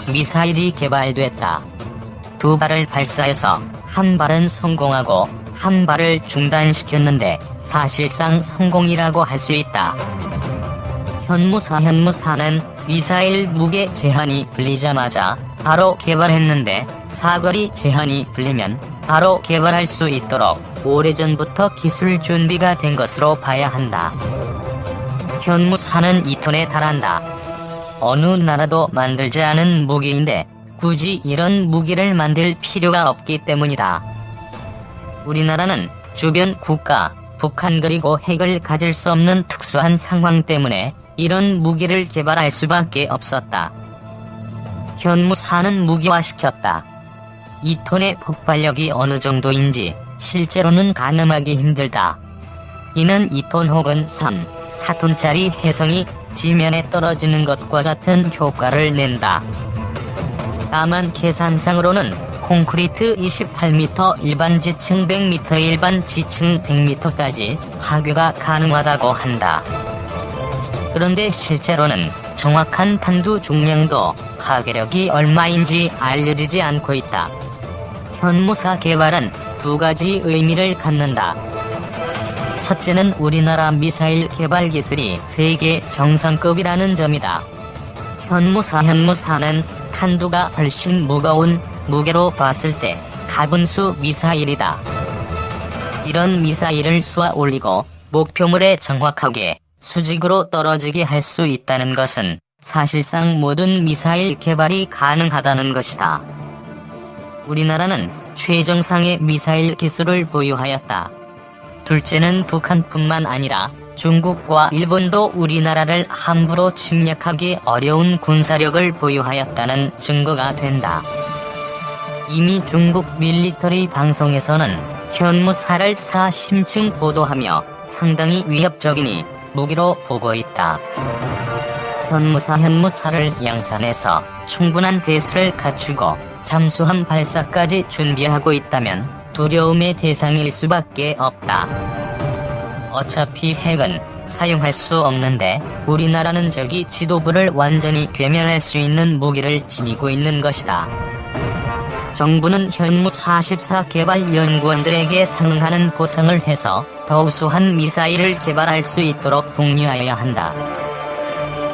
미사일이 개발됐다. 두 발을 발사해서 한 발은 성공하고 한 발을 중단시켰는데 사실상 성공이라고 할 수 있다. 현무사는 미사일 무게 제한이 풀리자마자 바로 개발했는데 사거리 제한이 풀리면 바로 개발할 수 있도록 오래전부터 기술 준비가 된 것으로 봐야 한다. 현무사는 2톤에 달한다. 어느 나라도 만들지 않은 무기인데 굳이 이런 무기를 만들 필요가 없기 때문이다. 우리나라는 주변 국가, 북한 그리고 핵을 가질 수 없는 특수한 상황 때문에 이런 무기를 개발할 수밖에 없었다. 현무사는 무기화시켰다. 2톤의 폭발력이 어느 정도인지 실제로는 가늠하기 힘들다. 이는 2톤 혹은 3, 4톤짜리 혜성이 지면에 떨어지는 것과 같은 효과를 낸다. 다만 계산상으로는 콘크리트 28m, 일반 지층 100m, 일반 지층 100m까지 파괴가 가능하다고 한다. 그런데 실제로는 정확한 탄두 중량도 파괴력이 얼마인지 알려지지 않고 있다. 현무사 개발은 두 가지 의미를 갖는다. 첫째는 우리나라 미사일 개발 기술이 세계 정상급이라는 점이다. 현무사는 탄두가 훨씬 무거운, 무게로 봤을 때 가분수 미사일이다. 이런 미사일을 쏘아 올리고 목표물에 정확하게 수직으로 떨어지게 할 수 있다는 것은 사실상 모든 미사일 개발이 가능하다는 것이다. 우리나라는 최정상의 미사일 기술을 보유하였다. 둘째는 북한뿐만 아니라 중국과 일본도 우리나라를 함부로 침략하기 어려운 군사력을 보유하였다는 증거가 된다. 이미 중국 밀리터리 방송에서는 현무사를 사심층 보도하며 상당히 위협적이니 무기로 보고 있다. 현무사를 양산해서 충분한 대수를 갖추고 잠수함 발사까지 준비하고 있다면 두려움의 대상일 수밖에 없다. 어차피 핵은 사용할 수 없는데 우리나라는 저기 지도부를 완전히 괴멸할 수 있는 무기를 지니고 있는 것이다. 정부는 현무44 개발 연구원들에게 상응하는 보상을 해서 더 우수한 미사일을 개발할 수 있도록 독려해야 한다.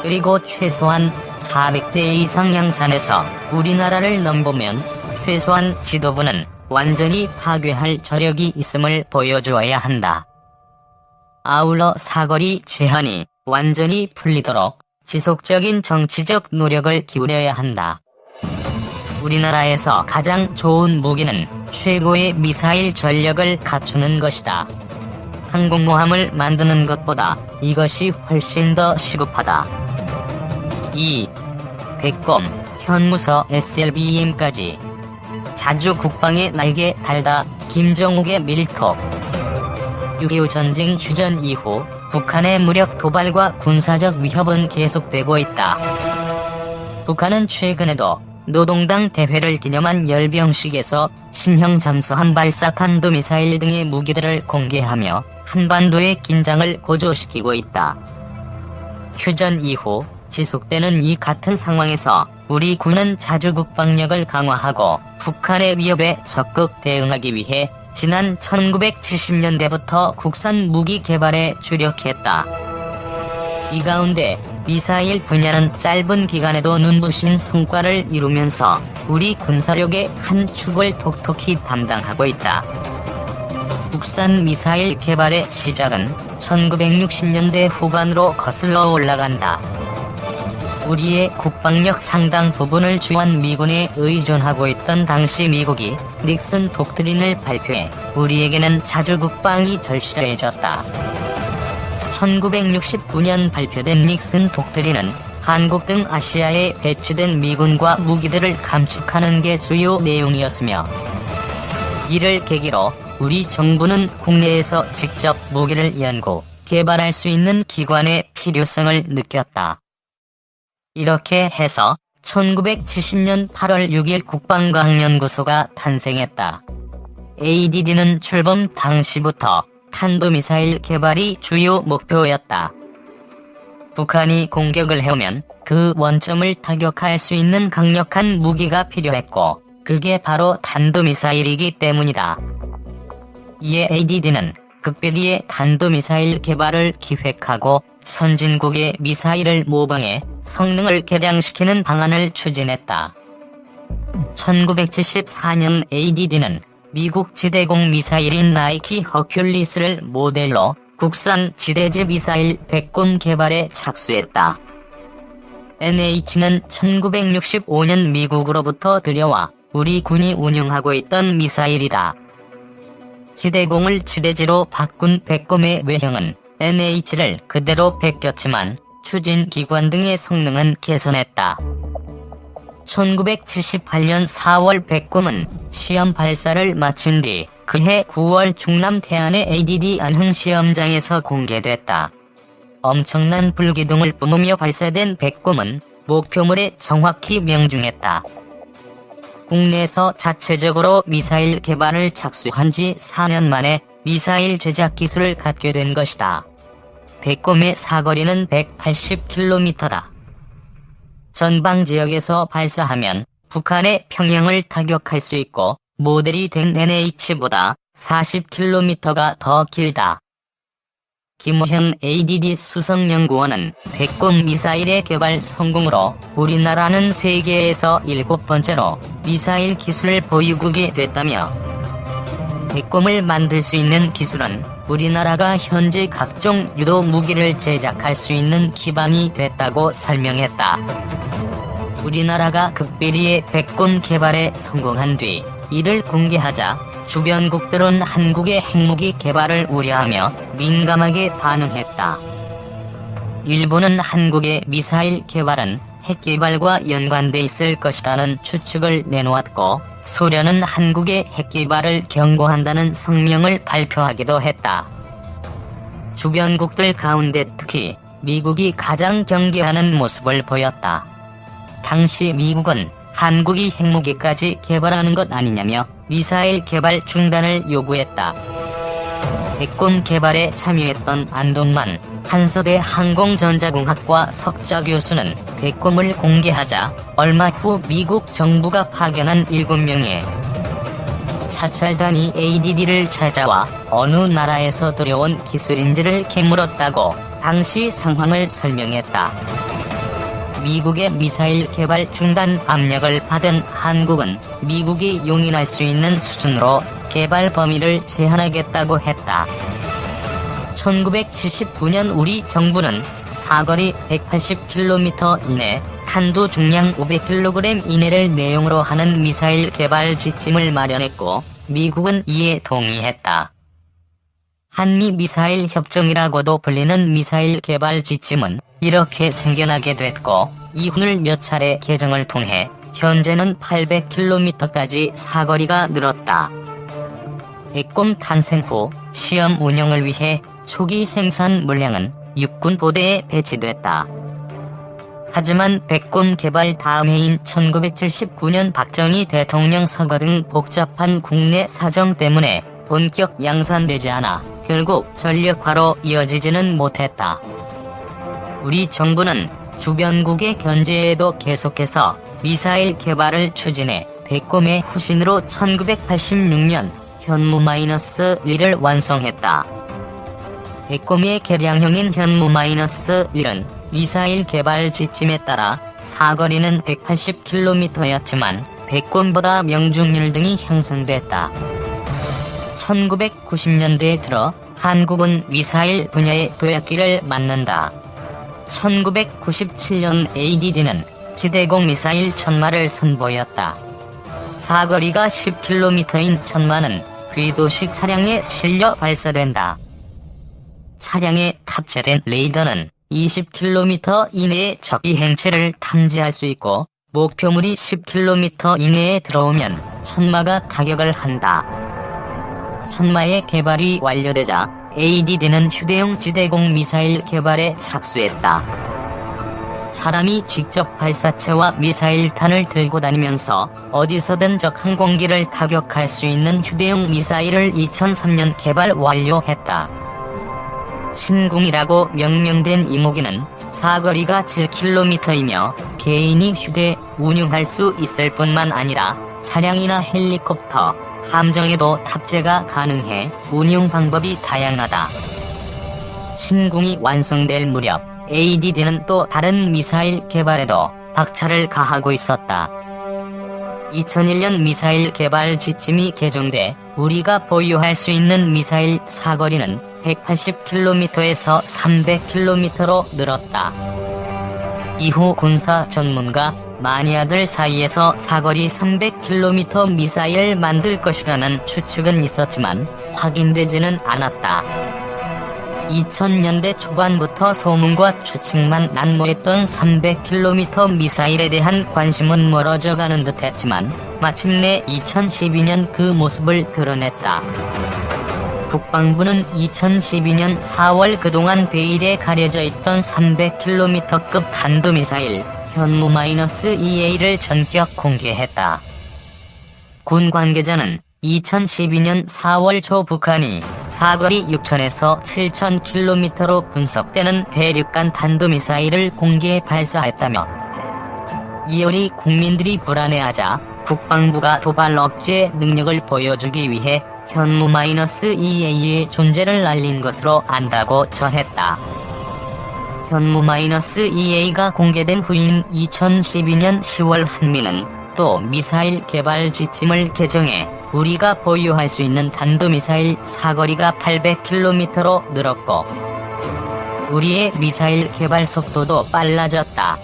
그리고 최소한 400대 이상 양산해서 우리나라를 넘보면 최소한 지도부는 완전히 파괴할 저력이 있음을 보여주어야 한다. 아울러 사거리 제한이 완전히 풀리도록 지속적인 정치적 노력을 기울여야 한다. 우리나라에서 가장 좋은 무기는 최고의 미사일 전력을 갖추는 것이다. 항공모함을 만드는 것보다 이것이 훨씬 더 시급하다. 2. 백검, 현무서 SLBM까지 자주 국방의 날개 달다. 김정욱의 밀톡. 6.25 전쟁 휴전 이후 북한의 무력 도발과 군사적 위협은 계속되고 있다. 북한은 최근에도 노동당 대회를 기념한 열병식에서 신형 잠수함 발사 탄도미사일 등의 무기들을 공개하며 한반도의 긴장을 고조시키고 있다. 휴전 이후 지속되는 이 같은 상황에서 우리 군은 자주 국방력을 강화하고 북한의 위협에 적극 대응하기 위해 지난 1970년대부터 국산 무기 개발에 주력했다. 이 가운데 미사일 분야는 짧은 기간에도 눈부신 성과를 이루면서 우리 군사력의 한 축을 톡톡히 담당하고 있다. 국산 미사일 개발의 시작은 1960년대 후반으로 거슬러 올라간다. 우리의 국방력 상당 부분을 주한 미군에 의존하고 있던 당시 미국이 닉슨 독트린을 발표해 우리에게는 자주 국방이 절실해졌다. 1969년 발표된 닉슨 독트린은 한국 등 아시아에 배치된 미군과 무기들을 감축하는 게 주요 내용이었으며 이를 계기로 우리 정부는 국내에서 직접 무기를 연구, 개발할 수 있는 기관의 필요성을 느꼈다. 이렇게 해서 1970년 8월 6일 국방과학연구소가 탄생했다. ADD는 출범 당시부터 탄도미사일 개발이 주요 목표였다. 북한이 공격을 해오면 그 원점을 타격할 수 있는 강력한 무기가 필요했고, 그게 바로 탄도미사일이기 때문이다. 이에 ADD는 극비리의 탄도미사일 개발을 기획하고 선진국의 미사일을 모방해 성능을 개량시키는 방안을 추진했다. 1974년 ADD는 미국 지대공 미사일인 나이키 허큘리스를 모델로 국산 지대지 미사일 백곰 개발에 착수했다. NH는 1965년 미국으로부터 들여와 우리 군이 운용하고 있던 미사일이다. 지대공을 지대지로 바꾼 백곰의 외형은 NH를 그대로 베꼈지만 추진기관 등의 성능은 개선했다. 1978년 4월 백곰은 시험 발사를 마친 뒤 그해 9월 중남 태안의 ADD 안흥 시험장에서 공개됐다. 엄청난 불기둥을 뿜으며 발사된 백곰은 목표물에 정확히 명중했다. 국내에서 자체적으로 미사일 개발을 착수한 지 4년 만에 미사일 제작 기술을 갖게 된 것이다. 백곰의 사거리는 180km다. 전방 지역에서 발사하면 북한의 평양을 타격할 수 있고 모델이 된 NH보다 40km가 더 길다. 김우현 ADD 수석연구원은 백곰 미사일의 개발 성공으로 우리나라는 세계에서 7번째로 미사일 기술 보유국이 됐다며, 백곰을 만들 수 있는 기술은 우리나라가 현재 각종 유도 무기를 제작할 수 있는 기반이 됐다고 설명했다. 우리나라가 극비리의 백곰 개발에 성공한 뒤 이를 공개하자 주변국들은 한국의 핵무기 개발을 우려하며 민감하게 반응했다. 일본은 한국의 미사일 개발은 핵 개발과 연관돼 있을 것이라는 추측을 내놓았고, 소련은 한국의 핵 개발을 경고한다는 성명을 발표하기도 했다. 주변국들 가운데 특히 미국이 가장 경계하는 모습을 보였다. 당시 미국은 한국이 핵무기까지 개발하는 것 아니냐며 미사일 개발 중단을 요구했다. 백곰 개발에 참여했던 안동만 한서대 항공전자공학과 석좌 교수는 백곰을 공개하자 얼마 후 미국 정부가 파견한 7명의 사찰단이 ADD를 찾아와 어느 나라에서 들여온 기술인지를 캐물었다고 당시 상황을 설명했다. 미국의 미사일 개발 중단 압력을 받은 한국은 미국이 용인할 수 있는 수준으로 개발 범위를 제한하겠다고 했다. 1979년 우리 정부는 사거리 180km 이내, 탄도 중량 500kg 이내를 내용으로 하는 미사일 개발 지침을 마련했고, 미국은 이에 동의했다. 한미 미사일 협정이라고도 불리는 미사일 개발 지침은 이렇게 생겨나게 됐고, 이후를 몇 차례 개정을 통해 현재는 800km까지 사거리가 늘었다. 백곰 탄생 후 시험 운영을 위해 초기 생산 물량은 육군 부대에 배치됐다. 하지만 백곰 개발 다음 해인 1979년 박정희 대통령 서거 등 복잡한 국내 사정 때문에 본격 양산되지 않아 결국 전력화로 이어지지는 못했다. 우리 정부는 주변국의 견제에도 계속해서 미사일 개발을 추진해 백곰의 후신으로 1986년 현무-1을 완성했다. 백곰의 개량형인 현무-1은 미사일 개발 지침에 따라 사거리는 180km였지만 백곰보다 명중률 등이 향상됐다. 1990년대에 들어 한국은 미사일 분야의 도약기를 맞는다. 1997년 ADD는 지대공 미사일 천마를 선보였다. 사거리가 10km인 천마는 궤도식 차량에 실려 발사된다. 차량에 탑재된 레이더는 20km 이내의 적의 행체를 탐지할 수 있고, 목표물이 10km 이내에 들어오면 천마가 타격을 한다. 천마의 개발이 완료되자 ADD는 휴대용 지대공 미사일 개발에 착수했다. 사람이 직접 발사체와 미사일탄을 들고 다니면서 어디서든 적 항공기를 타격할 수 있는 휴대용 미사일을 2003년 개발 완료했다. 신궁이라고 명명된 이 무기는 사거리가 7km이며 개인이 휴대 운용할 수 있을 뿐만 아니라 차량이나 헬리콥터, 함정에도 탑재가 가능해 운용 방법이 다양하다. 신궁이 완성될 무렵 ADD는 또 다른 미사일 개발에도 박차를 가하고 있었다. 2001년 미사일 개발 지침이 개정돼 우리가 보유할 수 있는 미사일 사거리는 180km에서 300km로 늘었다. 이후 군사 전문가 마니아들 사이에서 사거리 300km 미사일을 만들 것이라는 추측은 있었지만 확인되지는 않았다. 2000년대 초반부터 소문과 추측만 난무했던 300km 미사일에 대한 관심은 멀어져가는 듯했지만 마침내 2012년 그 모습을 드러냈다. 국방부는 2012년 4월 그동안 베일에 가려져 있던 300km급 탄도미사일 현무-2A를 전격 공개했다. 군 관계자는 2012년 4월 초 북한이 사거리 6,000에서 7,000km로 분석되는 대륙간 탄도미사일을 공개 발사했다며 이열이 국민들이 불안해하자 국방부가 도발 억제 능력을 보여주기 위해 현무-2A의 존재를 알린 것으로 안다고 전했다. 현무-2A가 공개된 후인 2012년 10월 한미는 또 미사일 개발 지침을 개정해 우리가 보유할 수 있는 탄도미사일 사거리가 800km로 늘었고 우리의 미사일 개발 속도도 빨라졌다.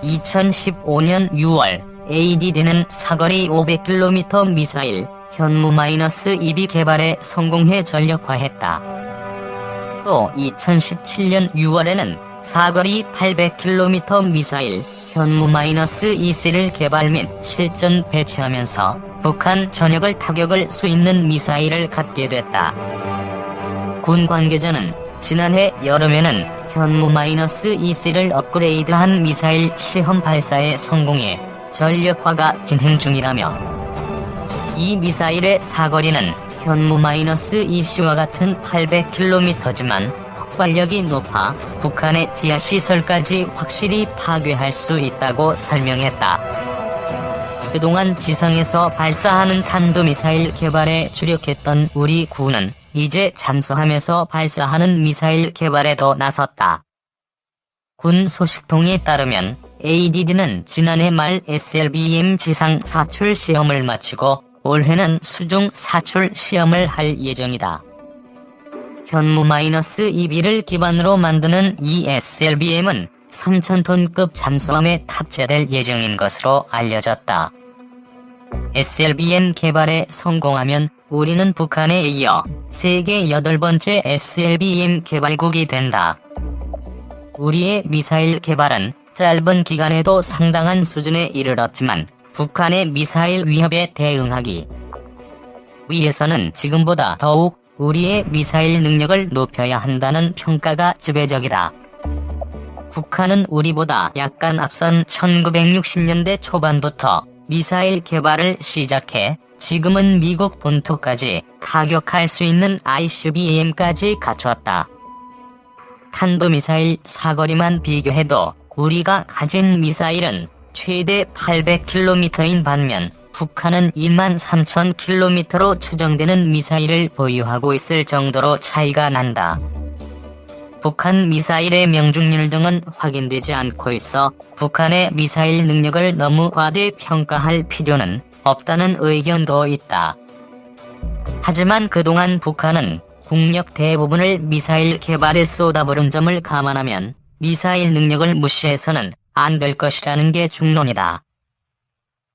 2015년 6월 ADD는 사거리 500km 미사일 현무-2B 개발에 성공해 전력화했다. 또 2017년 6월에는 사거리 800km 미사일 현무-2C를 개발 및 실전 배치하면서 북한 전역을 타격할 수 있는 미사일을 갖게 됐다. 군 관계자는 지난해 여름에는 현무-2C를 업그레이드한 미사일 시험 발사에 성공해 전력화가 진행 중이라며 이 미사일의 사거리는 현무-2C와 같은 800km지만 폭발력이 높아 북한의 지하시설까지 확실히 파괴할 수 있다고 설명했다. 그동안 지상에서 발사하는 탄도미사일 개발에 주력했던 우리 군은 이제 잠수함에서 발사하는 미사일 개발에도 나섰다. 군 소식통에 따르면 ADD는 지난해 말 SLBM 지상 사출 시험을 마치고 올해는 수중 사출 시험을 할 예정이다. 현무-2B를 기반으로 만드는 이 SLBM은 3,000톤급 잠수함에 탑재될 예정인 것으로 알려졌다. SLBM 개발에 성공하면 우리는 북한에 이어 세계 8번째 SLBM 개발국이 된다. 우리의 미사일 개발은 짧은 기간에도 상당한 수준에 이르렀지만 북한의 미사일 위협에 대응하기 위해서는 지금보다 더욱 우리의 미사일 능력을 높여야 한다는 평가가 지배적이다. 북한은 우리보다 약간 앞선 1960년대 초반부터 미사일 개발을 시작해 지금은 미국 본토까지 타격할 수 있는 ICBM까지 갖추었다. 탄도미사일 사거리만 비교해도 우리가 가진 미사일은 최대 800km인 반면 북한은 23,000km로 추정되는 미사일을 보유하고 있을 정도로 차이가 난다. 북한 미사일의 명중률 등은 확인되지 않고 있어 북한의 미사일 능력을 너무 과대평가할 필요는 없다는 의견도 있다. 하지만 그동안 북한은 국력 대부분을 미사일 개발에 쏟아부은 점을 감안하면 미사일 능력을 무시해서는 안 될 것이라는 게 중론이다.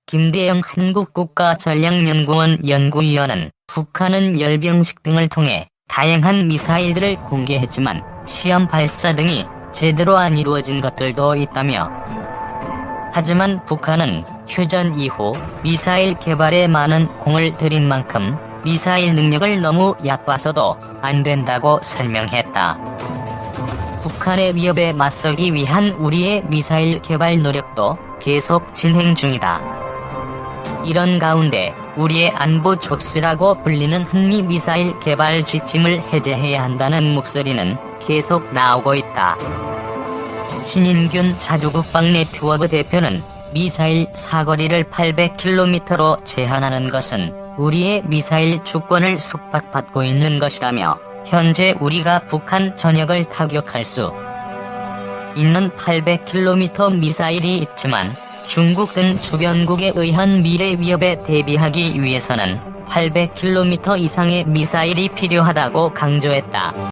김대영 한국국가전략연구원 연구위원은 북한은 열병식 등을 통해 다양한 미사일들을 공개했지만 시험 발사 등이 제대로 안 이루어진 것들도 있다며 하지만 북한은 휴전 이후 미사일 개발에 많은 공을 들인 만큼 미사일 능력을 너무 얕봐서도 안 된다고 설명했다. 북한의 위협에 맞서기 위한 우리의 미사일 개발 노력도 계속 진행 중이다. 이런 가운데 우리의 안보 촉수라고 불리는 한미 미사일 개발 지침을 해제해야 한다는 목소리는 계속 나오고 있다. 신인균 자주국방 네트워크 대표는 미사일 사거리를 800km로 제한하는 것은 우리의 미사일 주권을 속박받고 있는 것이라며 현재 우리가 북한 전역을 타격할 수 있는 800km 미사일이 있지만 중국 등 주변국에 의한 미래 위협에 대비하기 위해서는 800km 이상의 미사일이 필요하다고 강조했다.